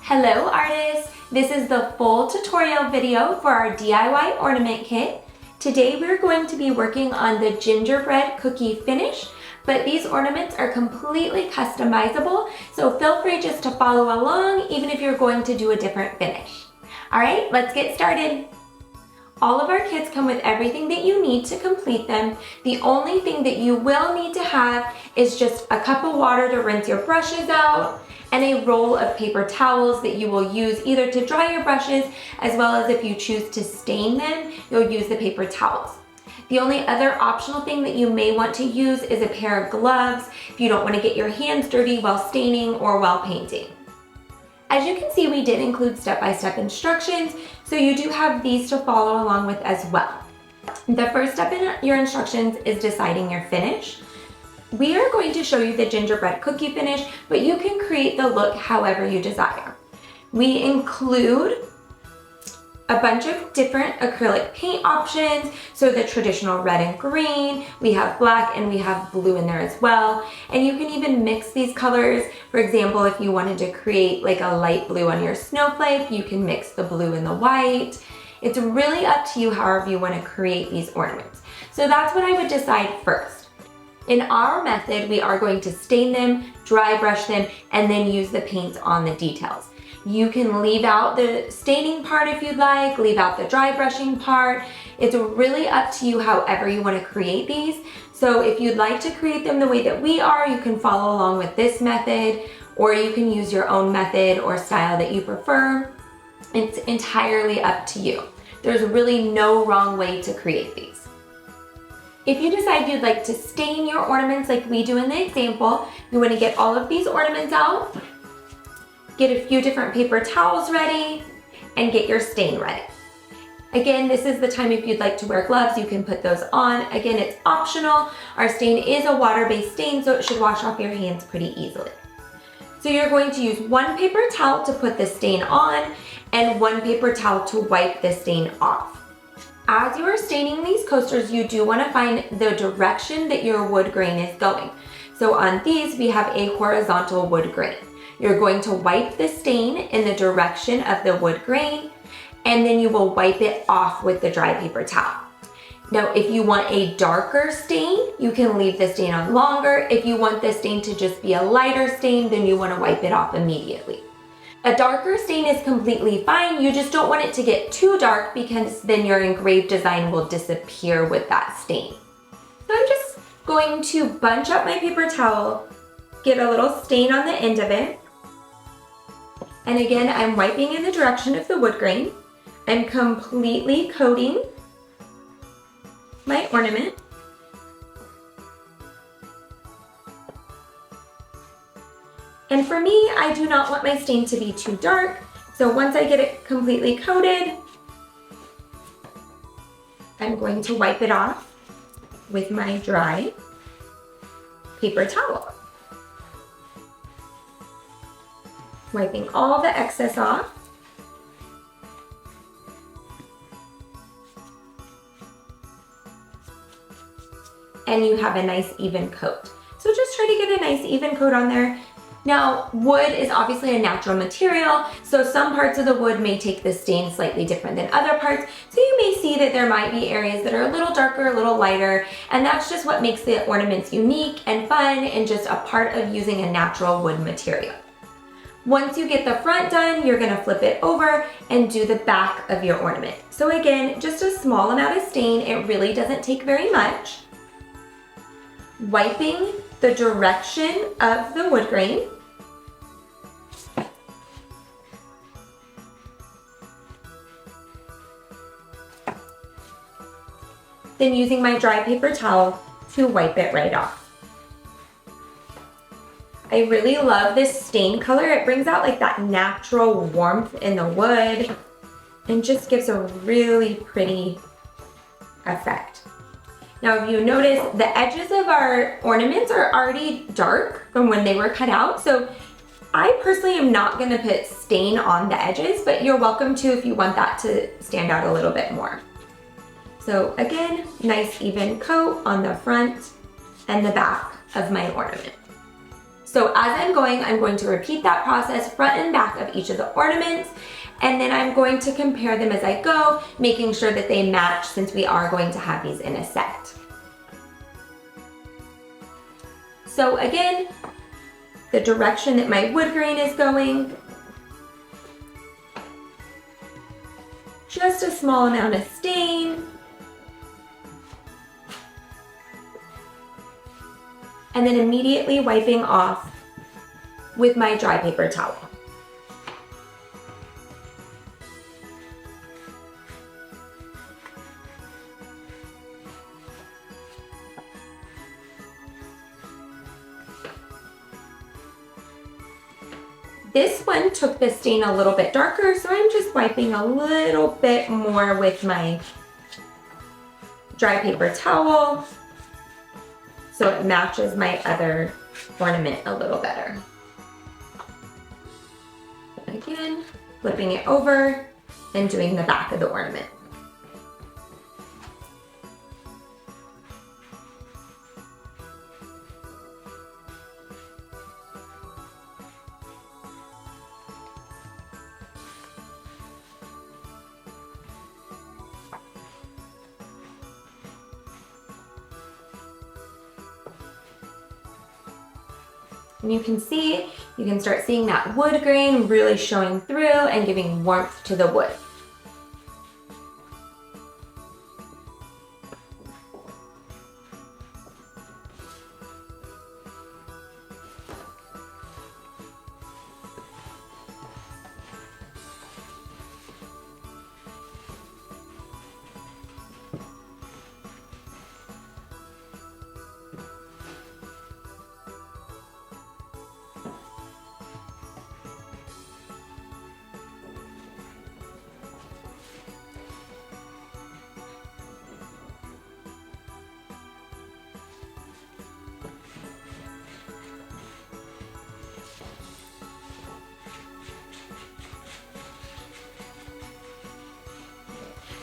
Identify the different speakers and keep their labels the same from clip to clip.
Speaker 1: Hello artists! This is the full tutorial video for our DIY ornament kit. Today we're going to be working on the gingerbread cookie finish, but these ornaments are completely customizable, so feel free just to follow along even if you're going to do a different finish. Alright, let's get started. All of our kits come with everything that you need to complete them. The only thing that you will need to have is just a cup of water to rinse your brushes out, and a roll of paper towels that you will use either to dry your brushes, as well as if you choose to stain them, you'll use the paper towels. The only other optional thing that you may want to use is a pair of gloves if you don't want to get your hands dirty while staining or while painting. As you can see, we did include step-by-step instructions, so you do have these to follow along with as well. The first step in your instructions is deciding your finish. We are going to show you the gingerbread cookie finish, but you can create the look however you desire. We include a bunch of different acrylic paint options, so the traditional red and green, we have black and we have blue in there as well, and you can even mix these colors. For example, if you wanted to create like a light blue on your snowflake, you can mix the blue and the white. It's really up to you however you want to create these ornaments. So that's what I would decide first. In our method, we are going to stain them, dry brush them, and then use the paints on the details. You can leave out the staining part if you'd like, leave out the dry brushing part. It's really up to you however you want to create these. So if you'd like to create them the way that we are, you can follow along with this method, or you can use your own method or style that you prefer. It's entirely up to you. There's really no wrong way to create these. If you decide you'd like to stain your ornaments like we do in the example, you want to get all of these ornaments out, get a few different paper towels ready, and get your stain ready. Again, this is the time if you'd like to wear gloves, you can put those on. Again, it's optional. Our stain is a water-based stain, so it should wash off your hands pretty easily. So you're going to use one paper towel to put the stain on and one paper towel to wipe the stain off. As you are staining these coasters, you do want to find the direction that your wood grain is going. So on these, we have a horizontal wood grain. You're going to wipe the stain in the direction of the wood grain, and then you will wipe it off with the dry paper towel. Now, if you want a darker stain, you can leave the stain on longer. If you want the stain to just be a lighter stain, then you want to wipe it off immediately. A darker stain is completely fine. You just don't want it to get too dark because then your engraved design will disappear with that stain. So I'm just going to bunch up my paper towel, get a little stain on the end of it. And again, I'm wiping in the direction of the wood grain. I'm completely coating my ornament. And for me, I do not want my stain to be too dark, so once I get it completely coated, I'm going to wipe it off with my dry paper towel. Wiping all the excess off. And you have a nice even coat. So just try to get a nice even coat on there. Now, wood is obviously a natural material, so some parts of the wood may take the stain slightly different than other parts. So you may see that there might be areas that are a little darker, a little lighter, and that's just what makes the ornaments unique and fun and just a part of using a natural wood material. Once you get the front done, you're gonna flip it over and do the back of your ornament. So again, just a small amount of stain. It really doesn't take very much. Wiping the direction of the wood grain. Then using my dry paper towel to wipe it right off. I really love this stain color. It brings out like that natural warmth in the wood and just gives a really pretty effect. Now, if you notice, the edges of our ornaments are already dark from when they were cut out. So I personally am not gonna put stain on the edges, but you're welcome to if you want that to stand out a little bit more. So again, nice even coat on the front and the back of my ornament. So as I'm going to repeat that process front and back of each of the ornaments, and then I'm going to compare them as I go, making sure that they match since we are going to have these in a set. So again, the direction that my wood grain is going, just a small amount of stain, and then immediately wiping off with my dry paper towel. This one took the stain a little bit darker, so I'm just wiping a little bit more with my dry paper towel so it matches my other ornament a little better. Again, flipping it over and doing the back of the ornament. And you can see, you can start seeing that wood grain really showing through and giving warmth to the wood.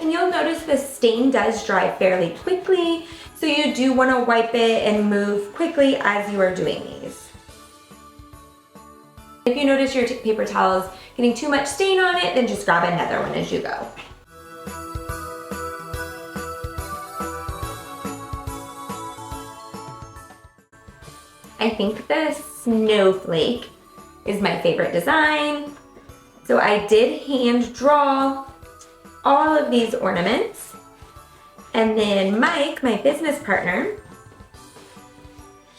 Speaker 1: And you'll notice the stain does dry fairly quickly, so you do want to wipe it and move quickly as you are doing these. If you notice your paper towel is getting too much stain on it, then just grab another one as you go. I think the snowflake is my favorite design. So I did hand draw all of these ornaments, and then Mike, my business partner,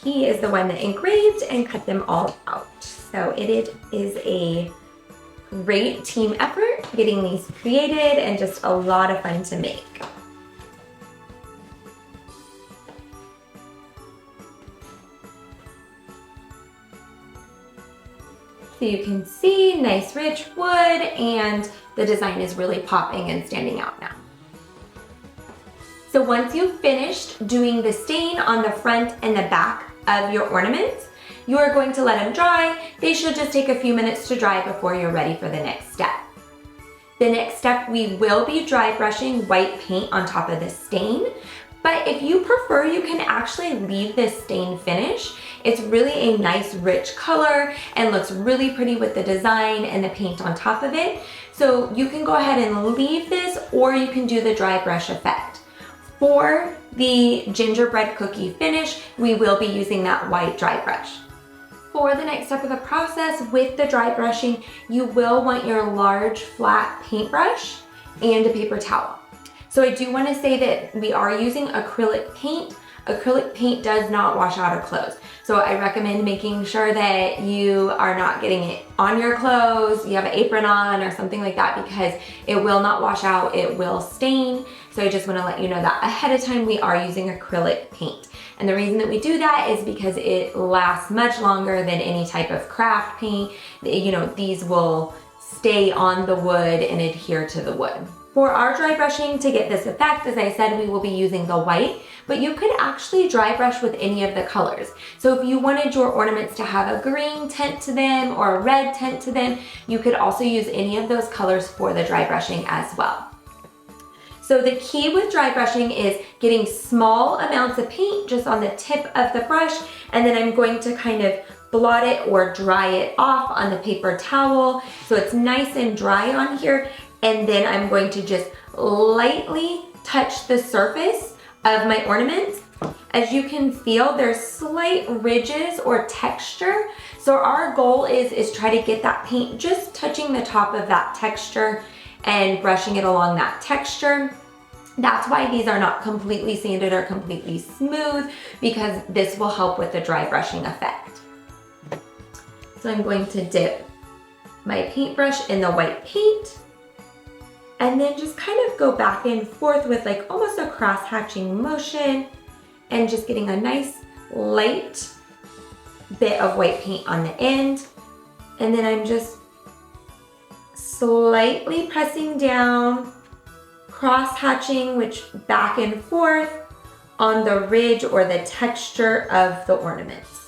Speaker 1: he is the one that engraved and cut them all out. So it is a great team effort getting these created and just a lot of fun to make. So you can see nice rich wood, and the design is really popping and standing out now. So once you've finished doing the stain on the front and the back of your ornaments, you are going to let them dry. They should just take a few minutes to dry before you're ready for the next step. The next step, we will be dry brushing white paint on top of the stain. But if you prefer, you can actually leave this stain finish. It's really a nice rich color and looks really pretty with the design and the paint on top of it. So you can go ahead and leave this, or you can do the dry brush effect. For the gingerbread cookie finish, we will be using that white dry brush. For the next step of the process with the dry brushing, you will want your large flat paintbrush and a paper towel. So I do want to say that we are using acrylic paint. Acrylic paint does not wash out of clothes. So I recommend making sure that you are not getting it on your clothes, you have an apron on or something like that, because it will not wash out, it will stain. So I just want to let you know that ahead of time we are using acrylic paint. And the reason that we do that is because it lasts much longer than any type of craft paint. You know, these will stay on the wood and adhere to the wood. For our dry brushing to get this effect, as I said, we will be using the white, but you could actually dry brush with any of the colors. So if you wanted your ornaments to have a green tint to them or a red tint to them, you could also use any of those colors for the dry brushing as well. So the key with dry brushing is getting small amounts of paint just on the tip of the brush, and then I'm going to kind of blot it or dry it off on the paper towel so it's nice and dry on here. And then I'm going to just lightly touch the surface of my ornaments. As you can feel, there's slight ridges or texture. So our goal is try to get that paint just touching the top of that texture and brushing it along that texture. That's why these are not completely sanded or completely smooth, because this will help with the dry brushing effect. So I'm going to dip my paintbrush in the white paint and then just kind of go back and forth with like almost a cross-hatching motion and just getting a nice light bit of white paint on the end. And then I'm just slightly pressing down, cross-hatching, which back and forth on the ridge or the texture of the ornaments.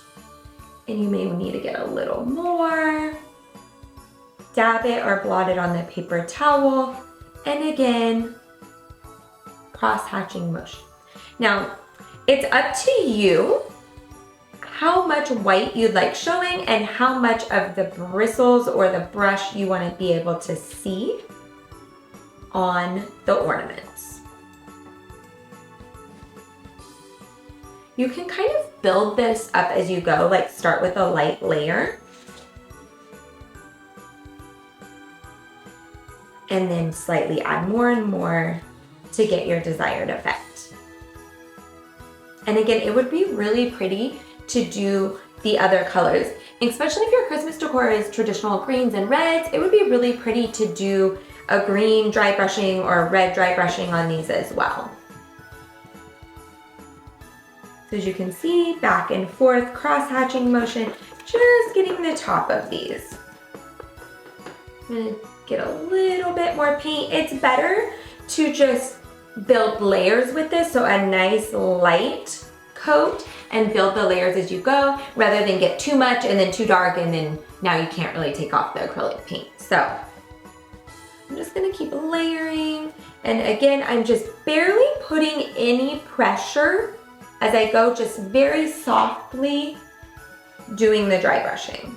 Speaker 1: And you may need to get a little more. Dab it or blot it on the paper towel. And again, cross-hatching motion. Now, it's up to you how much white you'd like showing and how much of the bristles or the brush you want to be able to see on the ornaments. You can kind of build this up as you go, like start with a light layer and then slightly add more and more to get your desired effect. And again, it would be really pretty to do the other colors, especially if your Christmas decor is traditional greens and reds. It would be really pretty to do a green dry brushing or a red dry brushing on these as well. So as you can see, back and forth, cross-hatching motion, just getting the top of these. I'm gonna get a little bit more paint. It's better to just build layers with this, so a nice light coat and build the layers as you go, rather than get too much and then too dark and then now you can't really take off the acrylic paint. So I'm just gonna keep layering. And again, I'm just barely putting any pressure as I go, just very softly doing the dry brushing.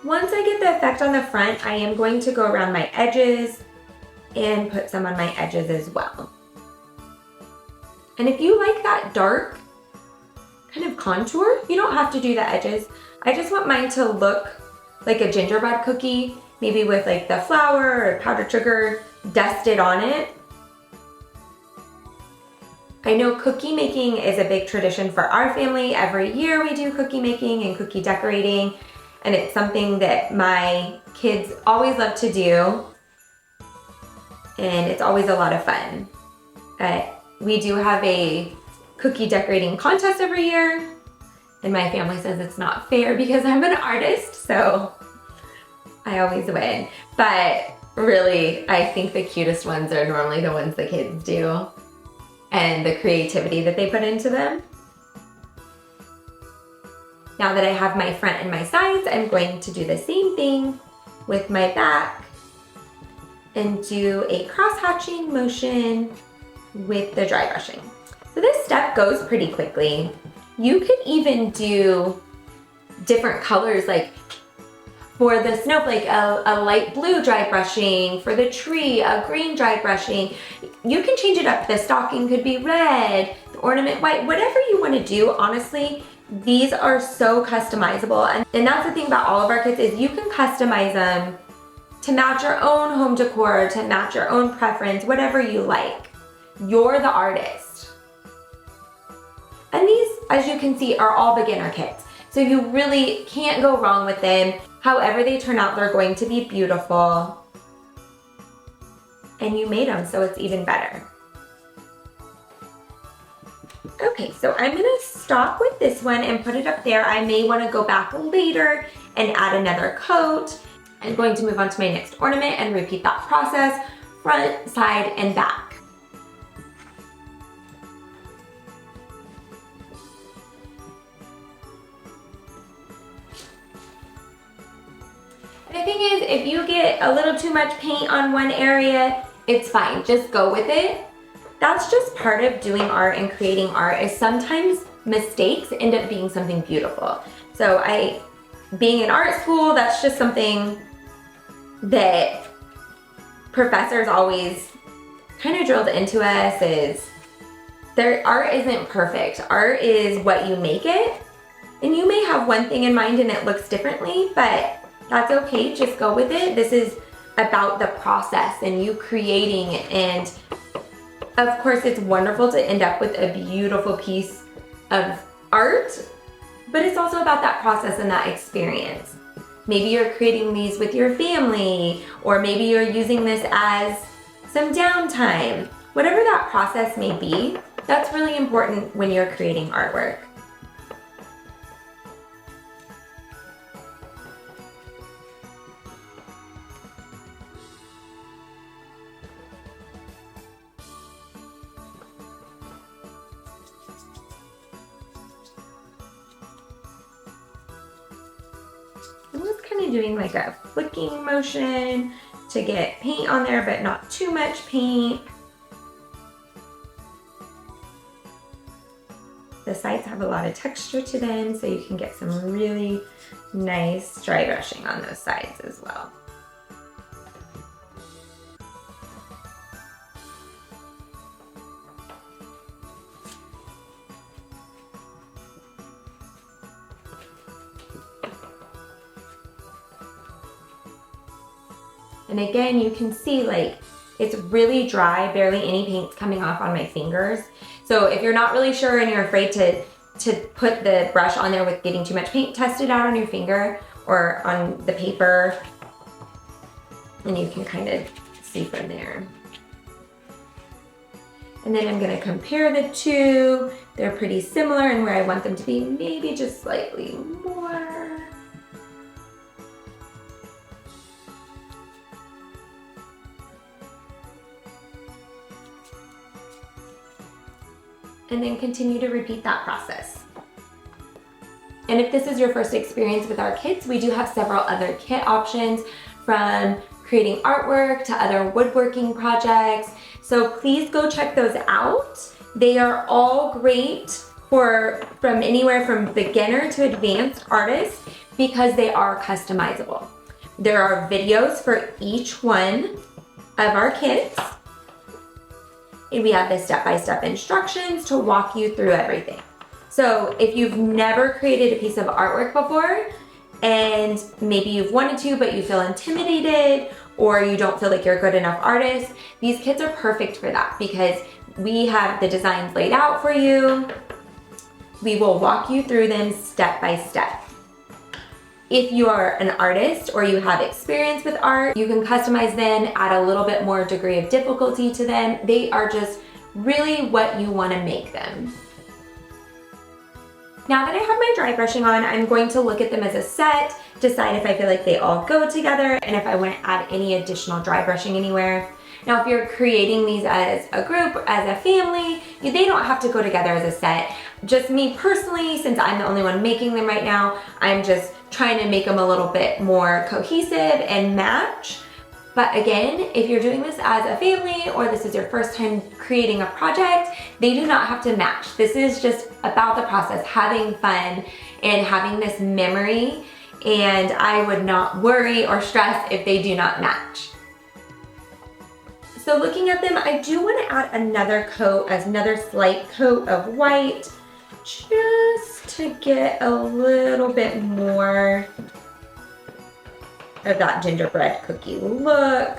Speaker 1: Once I get the effect on the front, I am going to go around my edges and put some on my edges as well. And if you like that dark kind of contour, you don't have to do the edges. I just want mine to look like a gingerbread cookie, maybe with like the flour or powdered sugar dusted on it. I know cookie making is a big tradition for our family. Every year we do cookie making and cookie decorating, and it's something that my kids always love to do, and it's always a lot of fun. We do have a cookie decorating contest every year, and my family says it's not fair because I'm an artist, so I always win. But really, I think the cutest ones are normally the ones the kids do, and the creativity that they put into them. Now that I have my front and my sides, I'm going to do the same thing with my back and do a cross-hatching motion with the dry brushing. So this step goes pretty quickly. You could even do different colors, like for the snowflake, a light blue dry brushing, for the tree, a green dry brushing. You can change it up. The stocking could be red, the ornament white, whatever you want to do. Honestly, these are so customizable. And that's the thing about all of our kits, is you can customize them to match your own home decor, to match your own preference, whatever you like. You're the artist. And these, as you can see, are all beginner kits. So you really can't go wrong with them. However they turn out, they're going to be beautiful. And you made them, so it's even better. Okay, so I'm gonna stop with this one and put it up there. I may wanna go back later and add another coat. I'm going to move on to my next ornament and repeat that process, front, side, and back. The thing is, if you get a little too much paint on one area, it's fine, just go with it. That's just part of doing art and creating art, is sometimes mistakes end up being something beautiful. So I being in art school, that's just something that professors always kind of drilled into us is art isn't perfect. Art is what you make it. And you may have one thing in mind and it looks differently, but that's okay, just go with it. This is about the process and you creating it. And of course it's wonderful to end up with a beautiful piece of art, but it's also about that process and that experience. Maybe you're creating these with your family, or maybe you're using this as some downtime. Whatever that process may be, that's really important when you're creating artwork. I'm just kind of doing like a flicking motion to get paint on there, but not too much paint. The sides have a lot of texture to them, so you can get some really nice dry brushing on those sides as well. And again, you can see like it's really dry, barely any paint's coming off on my fingers. So if you're not really sure and you're afraid to put the brush on there with getting too much paint, test it out on your finger or on the paper, and you can kind of see from there. And then I'm gonna compare the two. They're pretty similar and where I want them to be, maybe just slightly more. And then continue to repeat that process. And if this is your first experience with our kits, we do have several other kit options, from creating artwork to other woodworking projects. So please go check those out. They are all great from anywhere from beginner to advanced artists because they are customizable. There are videos for each one of our kits. And we have the step-by-step instructions to walk you through everything. So if you've never created a piece of artwork before, and maybe you've wanted to, but you feel intimidated, or you don't feel like you're a good enough artist, these kits are perfect for that because we have the designs laid out for you. We will walk you through them step by step. If you are an artist or you have experience with art, you can customize them, add a little bit more degree of difficulty to them. They are just really what you want to make them. Now that I have my dry brushing on, I'm going to look at them as a set, decide if I feel like they all go together, and if I want to add any additional dry brushing anywhere. Now, if you're creating these as a group, as a family, they don't have to go together as a set. Just me personally, since I'm the only one making them right now, I'm just trying to make them a little bit more cohesive and match. But again, if you're doing this as a family or this is your first time creating a project, they do not have to match. This is just about the process, having fun and having this memory, and I would not worry or stress if they do not match. So looking at them, I do want to add another coat, another slight coat of white, just to get a little bit more of that gingerbread cookie look.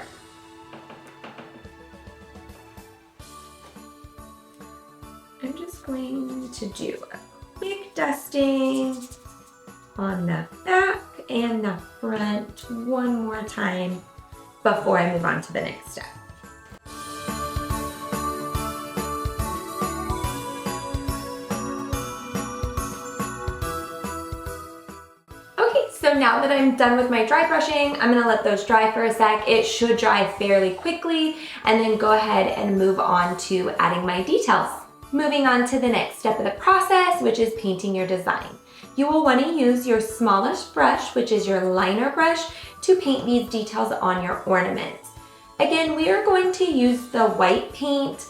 Speaker 1: I'm just going to do a quick dusting on the back and the front one more time before I move on to the next step. So now that I'm done with my dry brushing, I'm gonna let those dry for a sec. It should dry fairly quickly, and then go ahead and move on to adding my details. Moving on to the next step of the process, which is painting your design. You will want to use your smallest brush, which is your liner brush, to paint these details on your ornaments. Again, we are going to use the white paint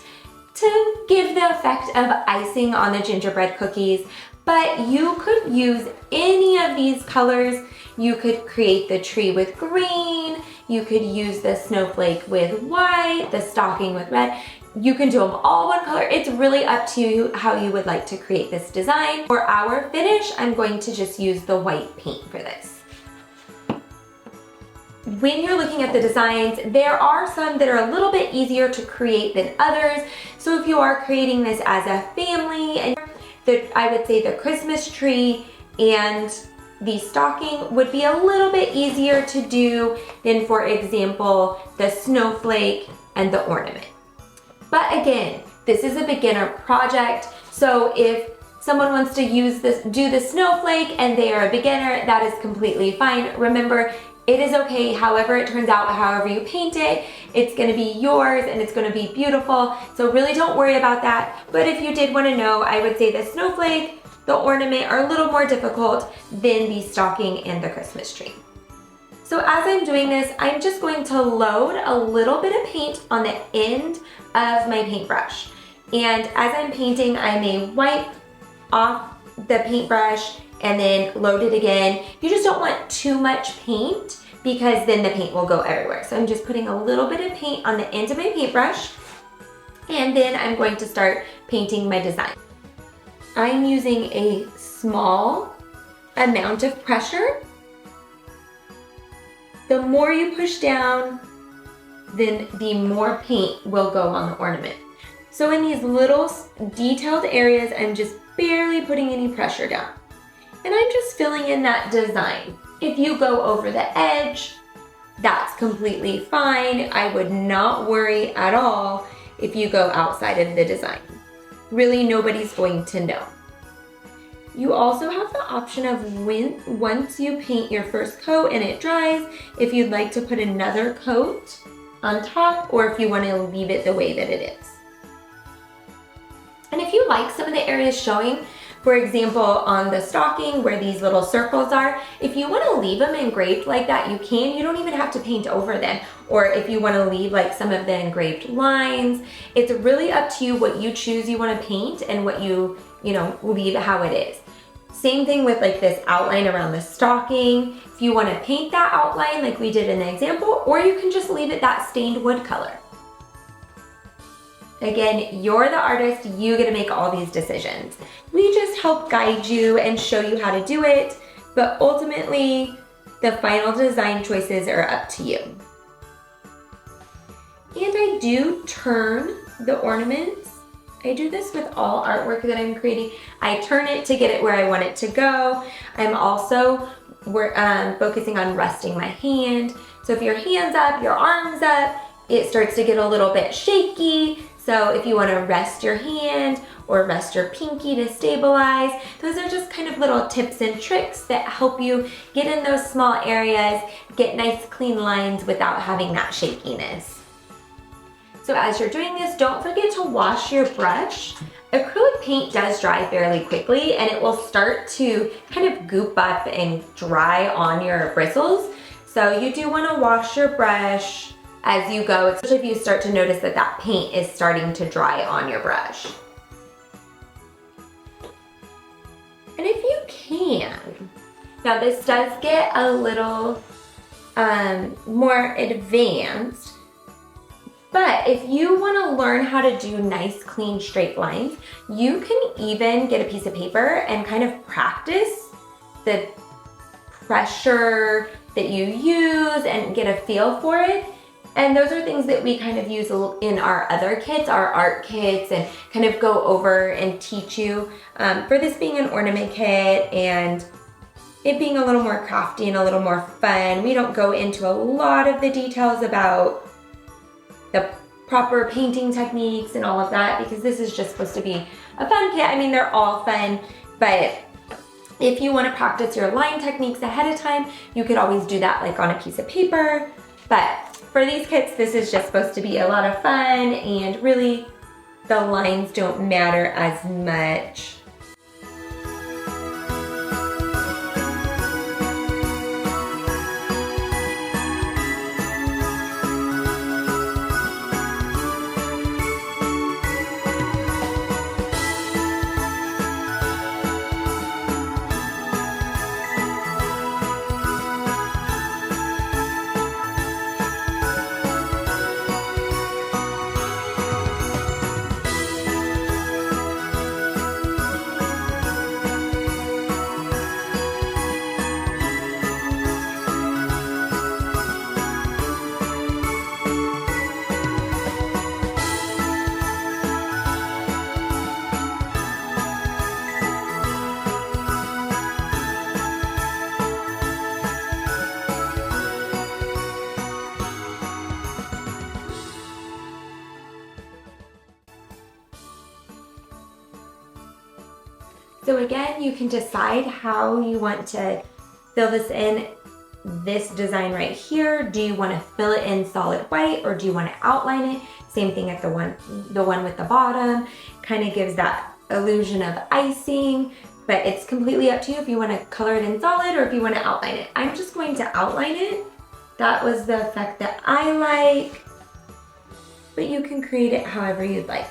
Speaker 1: to give the effect of icing on the gingerbread cookies, but you could use any of these colors. You could create the tree with green, you could use the snowflake with white, the stocking with red. You can do them all one color. It's really up to you how you would like to create this design. For our finish, I'm going to just use the white paint for this. When you're looking at the designs, there are some that are a little bit easier to create than others. So if you are creating this as a family, and I would say the Christmas tree and the stocking would be a little bit easier to do than, for example, the snowflake and the ornament. But again, this is a beginner project, so if someone wants to do the snowflake and they are a beginner, that is completely fine. Remember, it is okay however it turns out, however you paint it. It's gonna be yours and it's gonna be beautiful, so really don't worry about that. But if you did wanna know, I would say the snowflake, the ornament are a little more difficult than the stocking and the Christmas tree. So as I'm doing this, I'm just going to load a little bit of paint on the end of my paintbrush. And as I'm painting, I may wipe off the paintbrush and then load it again. You just don't want too much paint because then the paint will go everywhere. So I'm just putting a little bit of paint on the end of my paintbrush, and then I'm going to start painting my design. I'm using a small amount of pressure. The more you push down, then the more paint will go on the ornament. So in these little detailed areas, I'm just barely putting any pressure down. And I'm just filling in that design. If you go over the edge, that's completely fine. I would not worry at all if you go outside of the design. Really, nobody's going to know. You also have the option of once you paint your first coat and it dries, if you'd like to put another coat on top, or if you want to leave it the way that it is. And if you like some of the areas showing, for example, on the stocking where these little circles are, if you want to leave them engraved like that, you can. You don't even have to paint over them. Or if you want to leave like some of the engraved lines, it's really up to you what you choose you want to paint and what you leave how it is. Same thing with like this outline around the stocking. If you want to paint that outline like we did in the example, or you can just leave it that stained wood color. Again, you're the artist, you get to make all these decisions. We just help guide you and show you how to do it, but ultimately, the final design choices are up to you. And I do turn the ornaments. I do this with all artwork that I'm creating. I turn it to get it where I want it to go. I'm also focusing on resting my hand. So if your hand's up, your arm's up, it starts to get a little bit shaky. So if you want to rest your hand or rest your pinky to stabilize, those are just kind of little tips and tricks that help you get in those small areas, get nice clean lines without having that shakiness. So as you're doing this, don't forget to wash your brush. Acrylic paint does dry fairly quickly and it will start to kind of goop up and dry on your bristles. So you do want to wash your brush as you go, especially if you start to notice that that paint is starting to dry on your brush. And if you can, now this does get a little more advanced, but if you want to learn how to do nice, clean, straight lines, you can even get a piece of paper and kind of practice the pressure that you use and get a feel for it. And those are things that we kind of use in our other kits, our art kits, and kind of go over and teach you. For this being an ornament kit and it being a little more crafty and a little more fun, we don't go into a lot of the details about the proper painting techniques and all of that, because this is just supposed to be a fun kit. I mean, they're all fun, but if you want to practice your line techniques ahead of time, you could always do that like on a piece of paper. But for these kits, this is just supposed to be a lot of fun, and really the lines don't matter as much. So again, you can decide how you want to fill this in. This design right here, do you want to fill it in solid white or do you want to outline it? Same thing at the one with the bottom. Kind of gives that illusion of icing, but it's completely up to you if you want to color it in solid or if you want to outline it. I'm just going to outline it. That was the effect that I like, but you can create it however you'd like.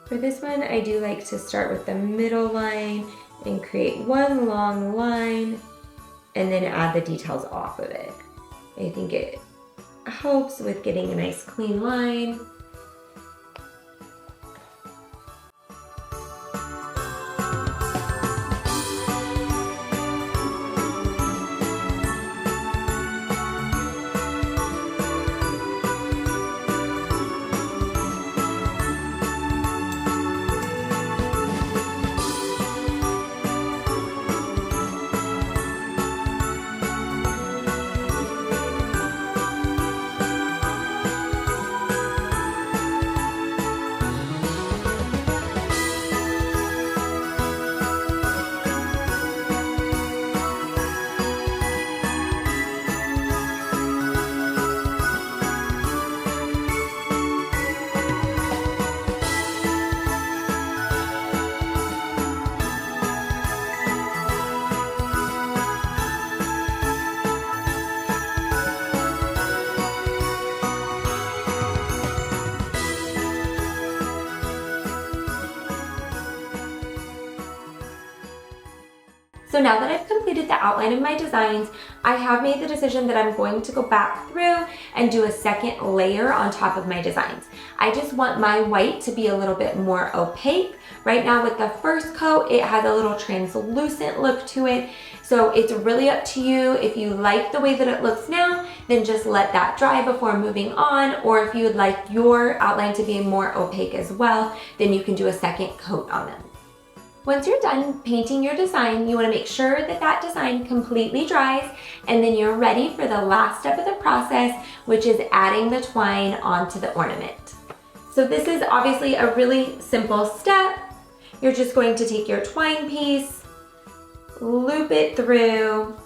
Speaker 1: For this one, I do like to start with the middle line and create one long line and then add the details off of it. I think it helps with getting a nice clean line. So now that I've completed the outline of my designs, I have made the decision that I'm going to go back through and do a second layer on top of my designs. I just want my white to be a little bit more opaque. Right now with the first coat, it has a little translucent look to it. So it's really up to you. If you like the way that it looks now, then just let that dry before moving on. Or if you would like your outline to be more opaque as well, then you can do a second coat on them. Once you're done painting your design, you want to make sure that that design completely dries, and then you're ready for the last step of the process, which is adding the twine onto the ornament. So this is obviously a really simple step. You're just going to take your twine piece, loop it through,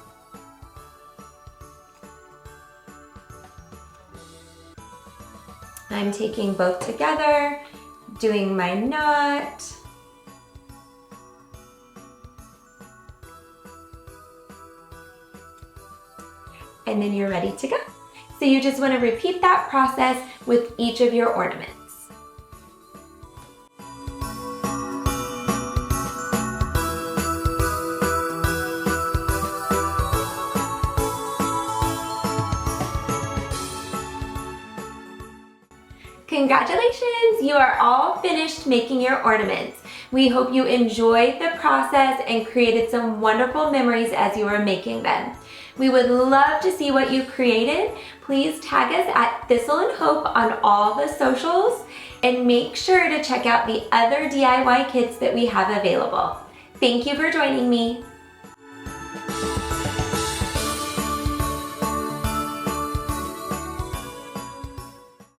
Speaker 1: I'm taking both together, doing my knot, and then you're ready to go. So you just want to repeat that process with each of your ornaments. Congratulations, you are all finished making your ornaments. We hope you enjoyed the process and created some wonderful memories as you were making them. We would love to see what you created. Please tag us at Thistle and Hope on all the socials, and make sure to check out the other DIY kits that we have available. Thank you for joining me.